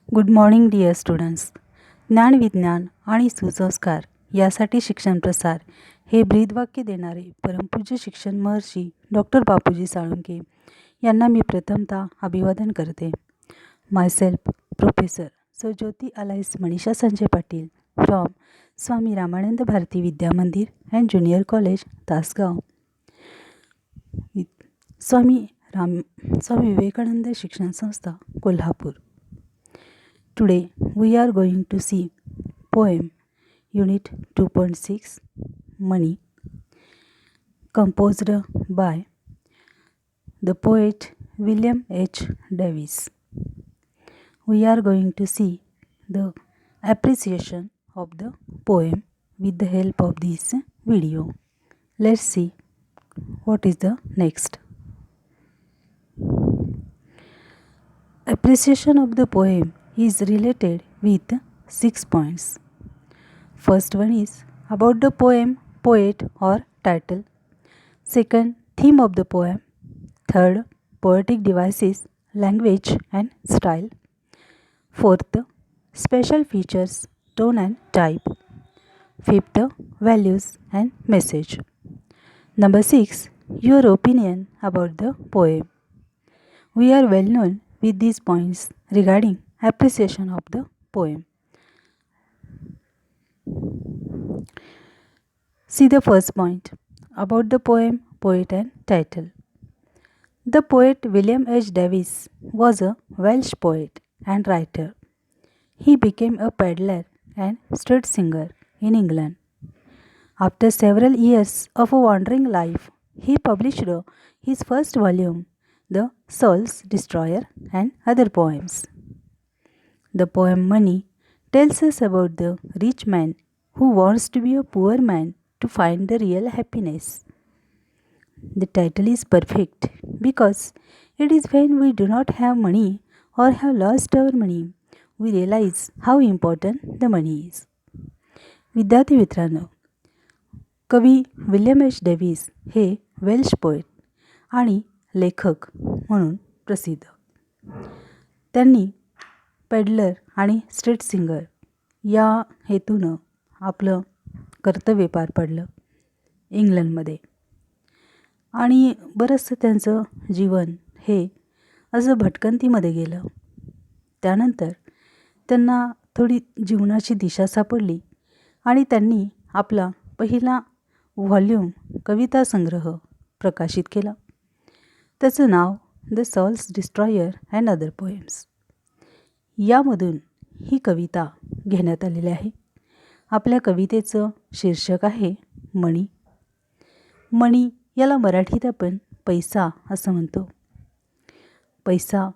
Good morning dear students. ज्ञान विज्ञान आणि सुसंस्कार यासाठी शिक्षण प्रसार हे ब्रीदवाक्य देणारे परमपूज्य शिक्षण महर्षी डॉक्टर बापूजी साळुंखे यांना मी प्रथमतः अभिवादन करते. मायसेल्फ प्रोफेसर सो Jyoti alias Manisha Sanjay Patil from Swami Ramanand Bharati Vidya Mandir and junior college Tasgaon, Swami Vivekanand Shikshan Sanstha Kolhapur. Today we are going to see poem unit 2.6 Money, composed by the poet William H. Davis. We are going to see the appreciation of the poem with the help of this video. Let's see what is the next. Appreciation of the poem is related with 6 points. First one is about the poem, poet or title. Second, theme of the poem. Third, poetic devices, language and style. Fourth, special features, tone and type. Fifth, values and message. Number 6, your opinion about the poem. We are well known with these points regarding appreciation of the poem. See the first point about the poem, poet and title. The poet William H. Davis was a Welsh poet and writer. He became a peddler and street singer in England. After several years of a wandering life, he published his first volume, The Soul's Destroyer and Other Poems. The poem Money tells us about the rich man who wants to be a poor man to find the real happiness. The title is perfect because it is when we do not have money or have lost our money, we realize how important the money is. विद्यार्थी मित्रांनो, कवी William H Davis हे Welsh poet आणि लेखक म्हणून प्रसिद्ध. त्यांनी peddler आणि स्ट्रीट सिंगर या हेतूनं आपलं कर्तव्य पार पडलं इंग्लंडमध्ये. आणि बरंचसं त्यांचं जीवन हे असं भटकंतीमध्ये गेलं. त्यानंतर त्यांना थोडी जीवनाची दिशा सापडली आणि त्यांनी आपला पहिला व्हॉल्यूम कविता संग्रह प्रकाशित केला. त्याचं नाव the souls destroyer and other poems. यामधून ही कविता घेण्यात आलेली आहे. आपल्या कवितेचं शीर्षक आहे मणी. मणी याला मराठीत आपण पैसा असं म्हणतो. पैसा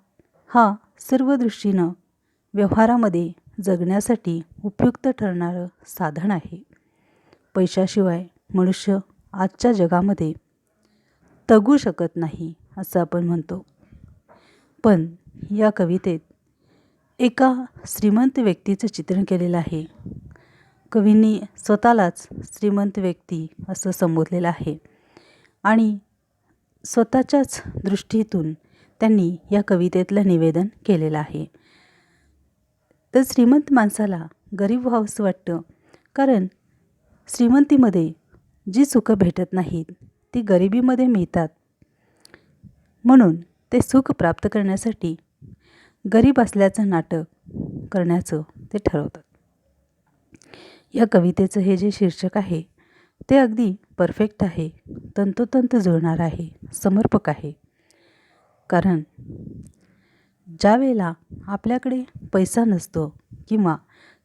हा सर्व दृष्टीनं व्यवहारामध्ये जगण्यासाठी उपयुक्त ठरणारं साधन आहे. पैशाशिवाय मनुष्य आजच्या जगामध्ये तगू शकत नाही असं आपण म्हणतो. पण या कवितेत एका श्रीमंत व्यक्तीचं चित्रण केलेलं आहे. कवींनी स्वतःलाच श्रीमंत व्यक्ती असं संबोधलेलं आहे आणि स्वतःच्याच दृष्टीतून त्यांनी या कवितेतलं निवेदन केलेलं आहे. तर श्रीमंत माणसाला गरीब व्हावंसं वाटतं, कारण श्रीमंतीमध्ये जी सुखं भेटत नाहीत ती गरिबीमध्ये मिळतात. म्हणून ते सुख प्राप्त करण्यासाठी गरीब असल्याचं नाटक करण्याचं ते ठरवतात. या कवितेचं हे जे शीर्षक आहे ते अगदी परफेक्ट आहे, तंतोतंत जुळणार आहे, समर्पक आहे. कारण ज्या वेळेला आपल्याकडे पैसा नसतो किंवा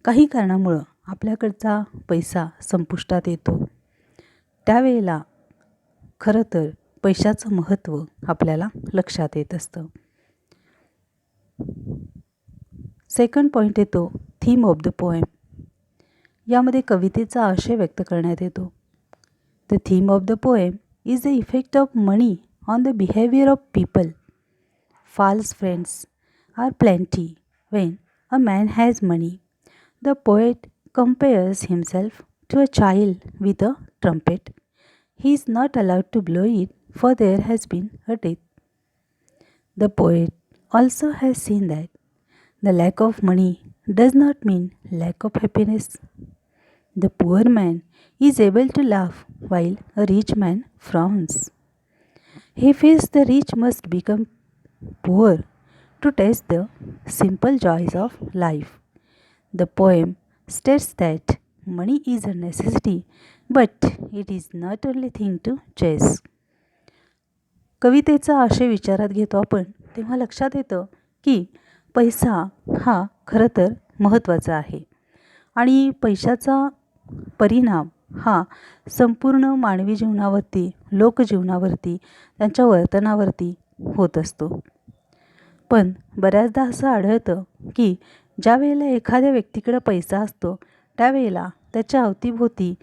काही कारणामुळं आपल्याकडचा पैसा संपुष्टात येतो, त्यावेळेला खरं तर पैशाचं महत्त्व आपल्याला लक्षात येत असतं. सेकंड पॉईंट येतो थीम ऑफ द पोएम. यामध्ये कवितेचा आशय व्यक्त करण्यात येतो. The theme of the poem is the effect of money on the behaviour of people. False friends are plenty when a man has money. The poet compares himself to a child with a trumpet. He is not allowed to blow it, for there has been a death. The poet also has seen that The lack of money does not mean lack of happiness. The poor man is able to laugh while a rich man frowns. He feels the rich must become poor to taste the simple joys of life. The poem states that money is a necessity, but it is not only thing to chase. कवितेचा आशय विचारात घेतो आपण तेव्हा लक्षात येतं की पैसा हा खरं तर महत्त्वाचा आहे आणि पैशाचा परिणाम हा संपूर्ण मानवी जीवनावरती, लोकजीवनावरती, त्यांच्या वर्तनावरती होत असतो. पण बऱ्याचदा असं आढळतं की ज्या वेळेला एखाद्या व्यक्तीकडे पैसा असतो त्यावेळेला त्याच्या अवतीभोवती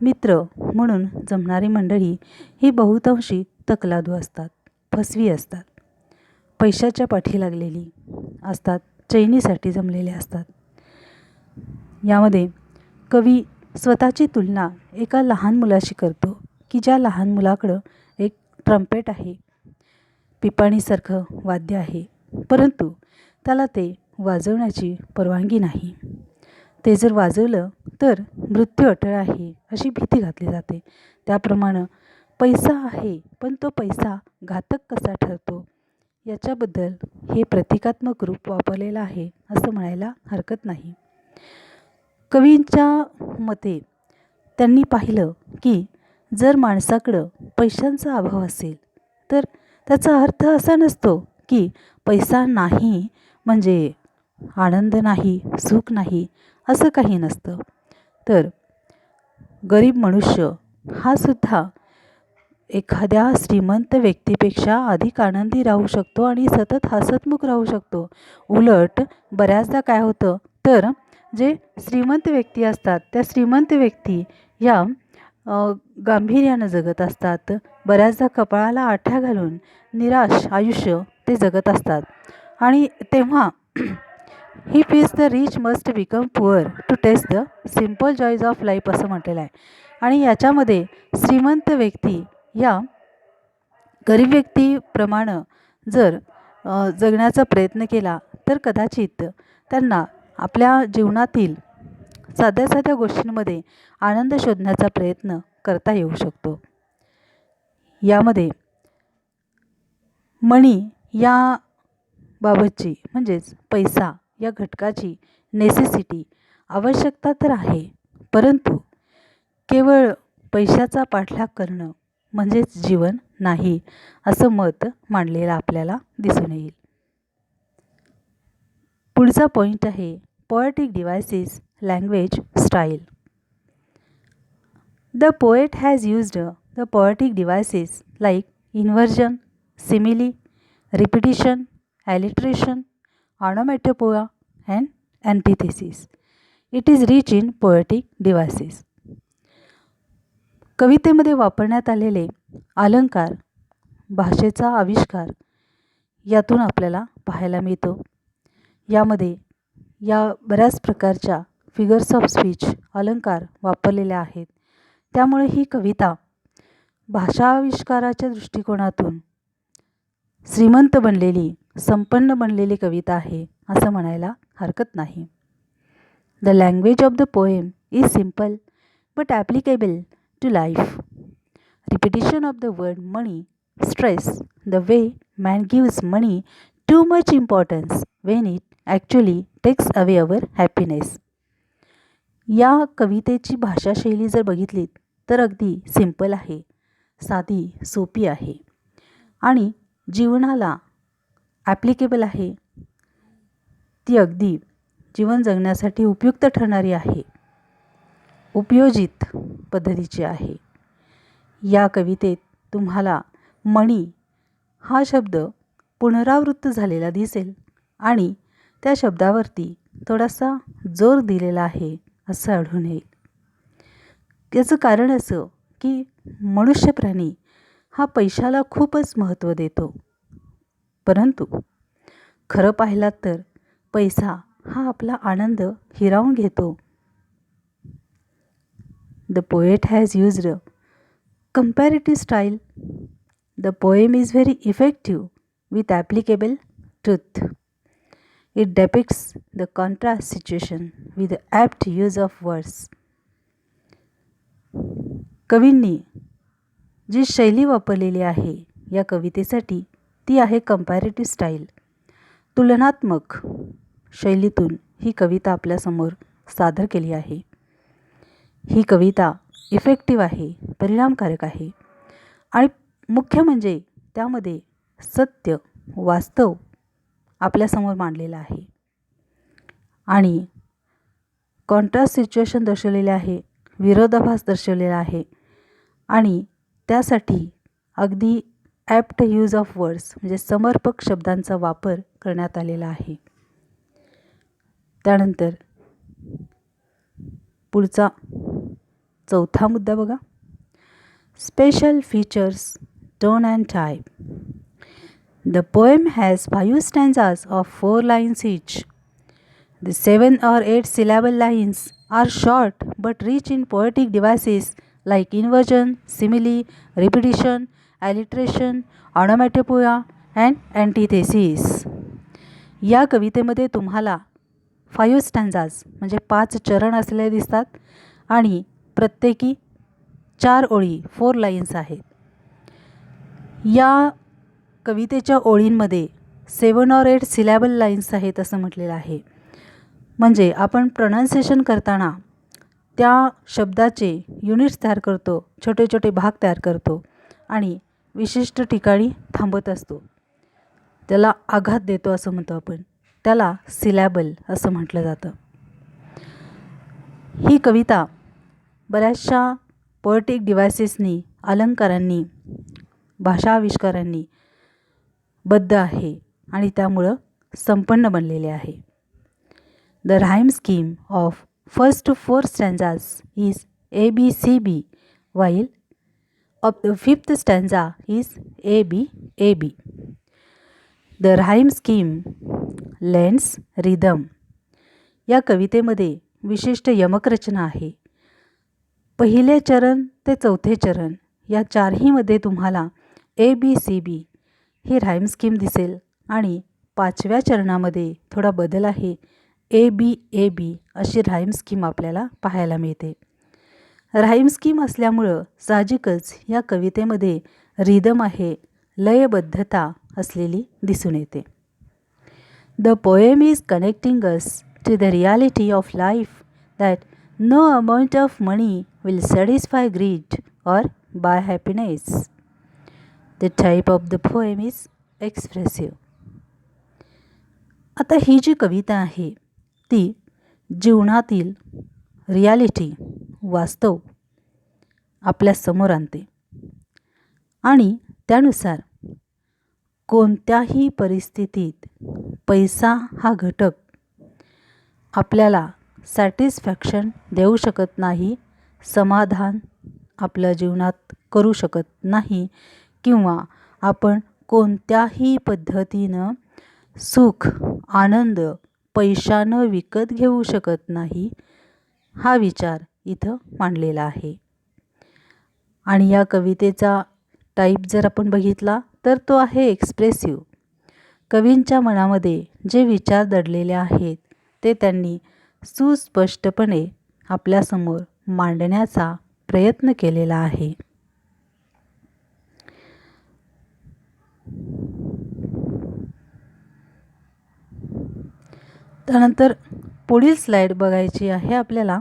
मित्र म्हणून जमणारी मंडळी ही बहुतांशी तकलादू असतात, फसवी असतात, पैशाच्या पाठी लागलेली असतात, चैनीसाठी जमलेले असतात. यामध्ये कवी स्वतःची तुलना एका लहान मुलाशी करतो की ज्या लहान मुलाकडं एक ट्रम्पेट आहे, पिपाणीसारखं वाद्य आहे, परंतु त्याला ते वाजवण्याची परवानगी नाही. ते जर वाजवलं तर मृत्यू अटळ आहे अशी भीती घातली जाते. त्याप्रमाणे पैसा आहे पण तो पैसा घातक कसा ठरतो याच्याबद्दल हे प्रतिकात्मक रूप वापरलेलं आहे असं म्हणायला हरकत नाही. कवींच्या मते त्यांनी पाहिलं की जर माणसाकडं पैशांचा अभाव असेल तर त्याचा अर्थ असा नसतो की पैसा नाही म्हणजे आनंद नाही, सुख नाही असं काही नसतं. तर गरीब मनुष्य हा सुद्धा एखाद्या श्रीमंत व्यक्तीपेक्षा अधिक आनंदी राहू शकतो आणि सतत हसतमुख राहू शकतो. उलट बऱ्याचदा काय होतं तर जे श्रीमंत व्यक्ती असतात त्या श्रीमंत व्यक्ती या गांभीर्यानं जगत असतात. बऱ्याचदा कपाळाला आठ्या घालून निराश आयुष्य ते जगत असतात आणि तेव्हा he feels the rich must become poor to taste the simple joys of life असं म्हटलेलं आहे. आणि याच्यामध्ये श्रीमंत व्यक्ती या गरीब व्यक्तीप्रमाणे जर जगण्याचा प्रयत्न केला तर कदाचित त्यांना आपल्या जीवनातील साध्या साध्या गोष्टींमध्ये आनंद शोधण्याचा प्रयत्न करता येऊ शकतो. यामध्ये मनी या बाबतची म्हणजेच पैसा या घटकाची नेसेसिटी आवश्यकता तर आहे, परंतु केवळ पैशाचा पाठलाग करणं म्हणजेच जीवन नाही असं मत मांडलेलं आपल्याला दिसून येईल. पुढचा पॉईंट आहे poetic devices language style. The poet has used the poetic devices like inversion, simile, repetition, alliteration, onomatopoeia and antithesis. It is rich in poetic devices. कवितेमध्ये वापरण्यात आलेले अलंकार, भाषेचा आविष्कार यातून आपल्याला पाहायला मिळतो. यामध्ये या बऱ्याच प्रकारच्या फिगर्स ऑफ स्पीच अलंकार वापरलेले आहेत. त्यामुळे ही कविता भाषा आविष्काराच्या दृष्टिकोनातून श्रीमंत बनलेली, संपन्न बनलेली कविता आहे असं म्हणायला हरकत नाही. The language of the poem is simple but applicable to life. Repetition of the word money stress the way man gives money too much importance when it actually takes away our happiness. या कवितेची भाषाशैली जर बघितलीत तर अगदी simple आहे, साधी सोपी आहे आणि जीवनाला ॲप्लिकेबल आहे. ती अगदी जीवन जगण्यासाठी उपयुक्त ठरणारी आहे, उपयोजित पद्धतीची आहे. या कवितेत तुम्हाला मणी हा शब्द पुनरावृत्त झालेला दिसेल आणि त्या शब्दावरती थोडासा जोर दिलेला आहे असं आढळून येईल. याचं कारण असं की मनुष्य प्राणी हा पैशाला खूपच महत्त्व देतो, परंतु खरं पाहिलात तर पैसा हा आपला आनंद हिरावून घेतो. The poet has used comparative style. The poem is very effective with applicable truth. It depicts the contrast situation with the apt use of words. कवींनी जी शैली वापरलेली आहे या कवितेसाठी ती आहे कंपॅरेटिव्ह स्टाईल. तुलनात्मक शैलीतून ही कविता आपल्यासमोर सादर केली आहे. ही कविता इफेक्टिव्ह आहे, परिणामकारक आहे आणि मुख्य म्हणजे त्यामध्ये सत्य, वास्तव आपल्यासमोर मांडलेलं आहे आणि कॉन्ट्रास्ट सिच्युएशन दर्शवलेले आहे, विरोधाभास दर्शवलेला आहे आणि त्यासाठी अगदी ॲप्ट यूज ऑफ वर्ड्स म्हणजे समर्पक शब्दांचा वापर करण्यात आलेला आहे. त्यानंतर पुढचा चौथा मुद्दा बघा. Special features, tone and type. The poem has 5 stanzas of 4 lines each. The 7 or 8 syllable lines are short but rich in poetic devices like inversion, simile, repetition, alliteration, onomatopoeia and antithesis. या कवितेमध्ये तुम्हाला 5 स्टँजाज म्हणजे 5 चरण असलेले दिसतात आणि प्रत्येकी 4 ओळी 4 लाईन्स आहेत. या कवितेच्या ओळींमध्ये 7 or 8 सिलॅबल लाईन्स आहेत असं म्हटलेलं आहे. म्हणजे आपण प्रोनाऊन्सिएशन करताना त्या शब्दाचे युनिट्स तयार करतो, छोटे छोटे भाग तयार करतो आणि विशिष्ट ठिकाणी थांबत असतो. त्याला आघात देतो असं म्हणतो आपण, त्याला सिलॅबल असं म्हटलं जातं. ही कविता बऱ्याचशा पोएटिक डिव्हायसेसनी, अलंकारांनी, भाषाविष्कारांनी बद्ध आहे आणि त्यामुळं संपन्न बनलेले आहे. The rhyme scheme of first 4 stanzas is ABCB while of the 5th stanza is ABAB. The rhyme scheme lends rhythm. या कवितेमध्ये विशिष्ट यमकरचना आहे. पहिले चरण ते चौथे चरण या चारहीमध्ये तुम्हाला ABCB ही राईम स्कीम दिसेल आणि 5व्या चरणामध्ये थोडा बदल आहे, ABAB अशी राईम स्कीम आपल्याला पाहायला मिळते. राईम स्कीम असल्यामुळं साहजिकच या कवितेमध्ये रिदम आहे, लयबद्धता असलेली दिसून येते. The poem is connecting us to the reality of life that no amount of money will satisfy greed or buy happiness. The type of the poem is expressive. आता ही जी कविता आहे ती जीवनातील रियालिटी, वास्तव आपल्या समोर आणते आणि त्यानुसार कोणत्याही परिस्थितीत पैसा हा घटक आपल्याला सॅटिस्फॅक्शन देऊ शकत नाही, समाधान आपल्या जीवनात करू शकत नाही किंवा आपण कोणत्याही पद्धतीनं सुख, आनंद पैशानं विकत घेऊ शकत नाही, हा विचार इथं मांडलेला आहे. आणि या कवितेचा टाईप जर आपण बघितला तर तो आहे एक्सप्रेसिव्ह. कवींच्या मनामध्ये जे विचार दडलेले आहेत ते त्यांनी सुस्पष्टपणे आपल्यासमोर मांडण्याचा प्रयत्न केलेला आहे. त्यानंतर पुढील स्लाईड बघायची आहे आपल्याला,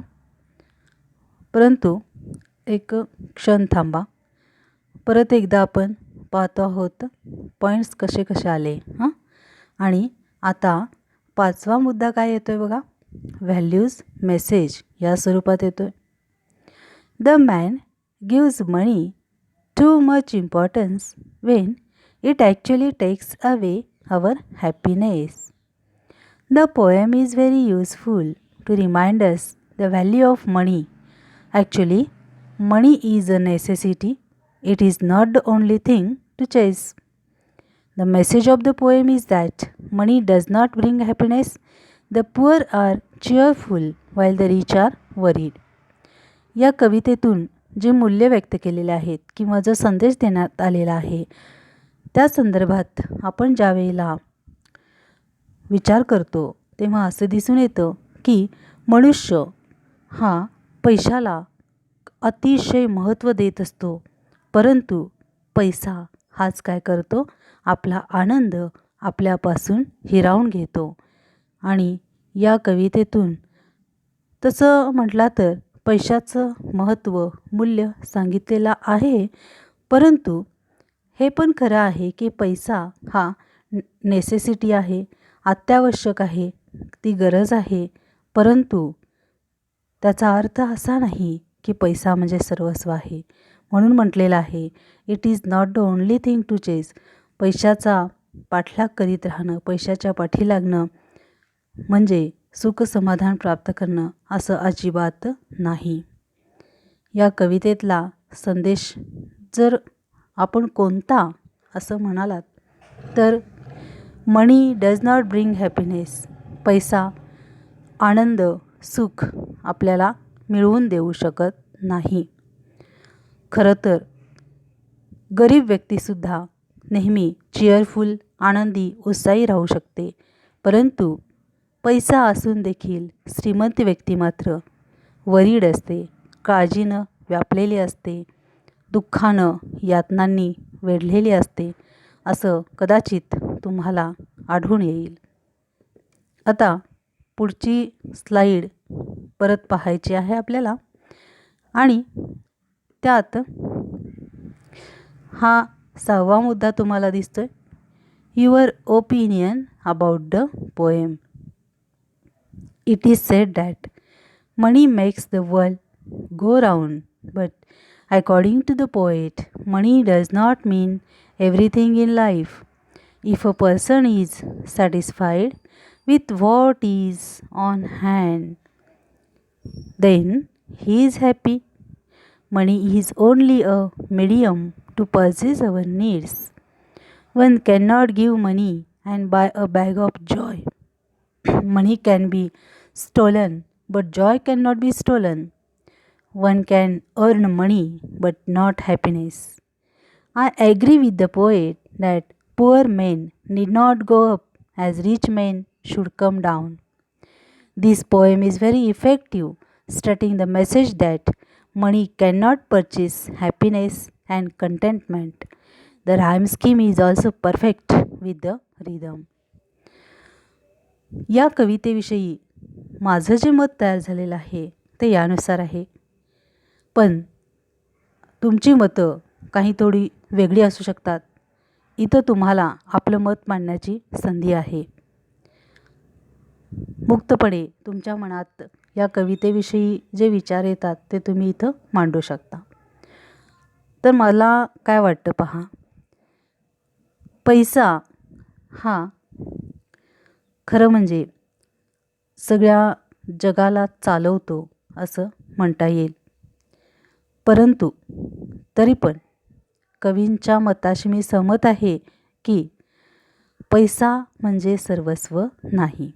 परंतु एक क्षण थांबा. परत एकदा आपण पाहतो आहोत पॉईंट्स कसे कसे आले. आणि आता 5वा मुद्दा काय येतो आहे बघा, व्हॅल्यूज मेसेज या स्वरूपात येतो आहे. The man gives money too much importance when it actually takes away our happiness. The poem is very useful to remind us the value of money. Actually, money is a necessity. It is not the only thing to chase. The message of the poem is that money does not bring happiness. The poor are cheerful while the rich are worried. या कवितेतून जे मूल्य व्यक्त केलेले आहेत किंवा जो संदेश देण्यात आलेला आहे त्या संदर्भात आपण ज्यावेळेला विचार करतो तेव्हा असं दिसून येतं की मनुष्य हा पैशाला अतिशय महत्त्व देत असतो, परंतु पैसा हाच काय करतो, आपला आनंद आपल्यापासून हिरावून घेतो. आणि या कवितेतून तसं म्हटलं तर पैशाचं महत्त्व, मूल्य सांगितलेलं आहे, परंतु हे पण खरं आहे की पैसा हा नेसेसिटी आहे, अत्यावश्यक आहे, ती गरज आहे, परंतु त्याचा अर्थ असा नाही की पैसा म्हणजे सर्वस्व आहे. म्हणून म्हटलेलं आहे, it is not the only thing to chase. पैशाचा पाठलाग करीत राहणं, पैशाच्या पाठी लागणं म्हणजे सुख समाधान प्राप्त करणं असं अजिबात नाही. या कवितेतला संदेश जर आपण कोणता असं म्हणालात तर मनी डज नॉट ब्रिंग हॅपीनेस. पैसा आनंद, सुख आपल्याला मिळवून देऊ शकत नाही. खरं तर गरीब व्यक्तीसुद्धा नेहमी चिअरफुल, आनंदी, उत्साही राहू शकते, परंतु पैसा असून देखील श्रीमंत व्यक्ती मात्र वरीड असते, काळजीनं व्यापलेली असते, दुःखानं, यातनांनी वेढलेली असते, असं कदाचित तुम्हाला आढळून येईल. आता पुढची स्लाईड परत पाहायची आहे आपल्याला आणि त्यात हा 6वा मुद्दा तुम्हाला दिसतोय, your opinion about the poem. It is sed that money makes the world go round, but according to the poet, money does not mean everything in life. If a person is satisfied with what is on hand, then he is happy. Money is only a medium to purchase our needs. One cannot give money and buy a bag of joy. Money can be stolen, but joy cannot be stolen. One can earn money but not happiness. I agree with the poet that poor men need not go up as rich men should come down. This poem is very effective, stating the message that money cannot purchase happiness and contentment. The rhyme scheme is also perfect with the rhythm. या कवितेविषयी माझं जे मत तयार झालेलं आहे ते यानुसार आहे, पण तुमची मतं काही थोडी वेगळी असू शकतात. इथं तुम्हाला आपलं मत मांडण्याची संधी आहे. मुक्तपणे तुमच्या मनात या कवितेविषयी जे विचार येतात ते तुम्ही इथं मांडू शकता. तर मला काय वाटतं पहा, पैसा हा खरं म्हणजे सगळ्या जगाला चालवतो असं म्हणता येईल, परंतु तरी पण कवींच्या मताशी मी सहमत आहे की पैसा म्हणजे सर्वस्व नाही.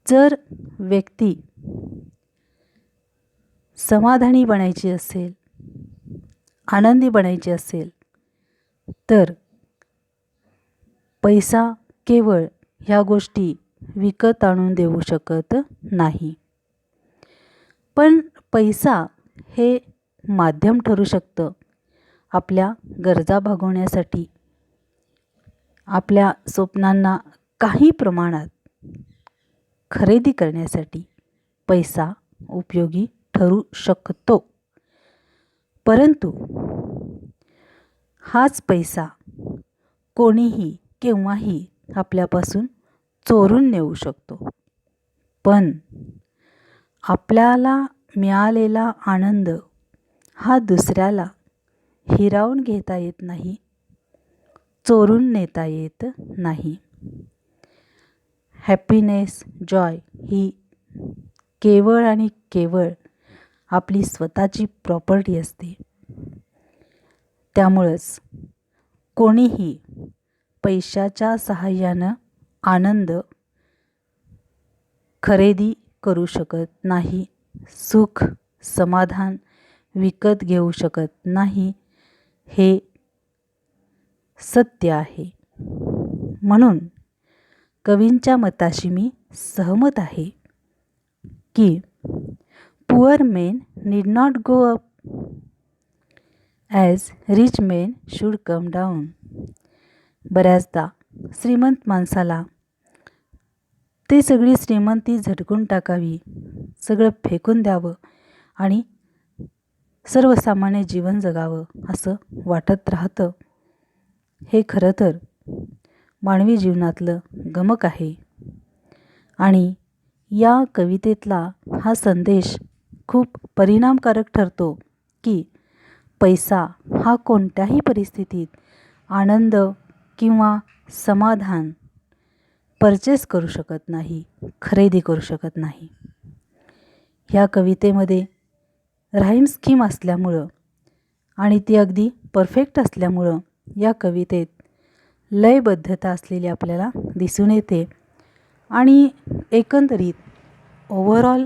जर व्यक्ती समाधानी बनायची असेल, आनंदी बनायची असेल, तर पैसा केवळ ह्या गोष्टी विकत आणून देऊ शकत नाही. पण पैसा हे माध्यम ठरू शकतं आपल्या गरजा भागवण्यासाठी. आपल्या स्वप्नांना काही प्रमाणात खरेदी करण्यासाठी पैसा उपयोगी ठरू शकतो, परंतु हाच पैसा कोणीही केव्हाही आपल्यापासून चोरून नेऊ शकतो. पण आपल्याला मिळालेला आनंद हा दुसऱ्याला हिरावून घेता येत नाही, चोरून नेता येत नाही. हॅपीनेस, जॉय ही केवळ आणि केवळ आपली स्वतःची प्रॉपर्टी असते. त्यामुळंच कोणीही पैशाच्या सहाय्यानं आनंद खरेदी करू शकत नाही, सुख समाधान विकत घेऊ शकत नाही, हे सत्य आहे. म्हणून कवींच्या मताशी मी सहमत आहे की poor main need not go up as rich main should come down. बऱ्याचदा श्रीमंत माणसाला ते सगळी श्रीमंती झटकून टाकावी, सगळं फेकून द्यावं आणि सर्वसामान्य जीवन जगावं असं वाटत राहतं. हे खरं तर मानवी जीवनातलं गमक आहे आणि या कवितेतला हा संदेश खूप परिणामकारक ठरतो की पैसा हा कोणत्याही परिस्थितीत आनंद किंवा समाधान परचेस करू शकत नाही, खरेदी करू शकत नाही. ह्या कवितेमध्ये राईम स्कीम असल्यामुळं आणि ती अगदी परफेक्ट असल्यामुळं या कवितेत लयबद्धता असलेली आपल्याला दिसून येते आणि एकंदरीत ओव्हरऑल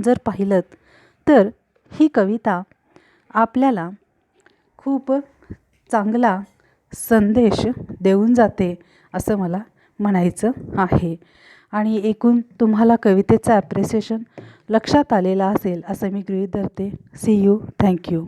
जर पाहिलं तर ही कविता आपल्याला खूप चांगला संदेश देऊन जाते असं मला म्हणायचं आहे. आणि एकूण तुम्हाला कवितेचं ॲप्रिसिएशन लक्षात आलेलं असेल असं मी गृहीत धरते. See you. थँक्यू.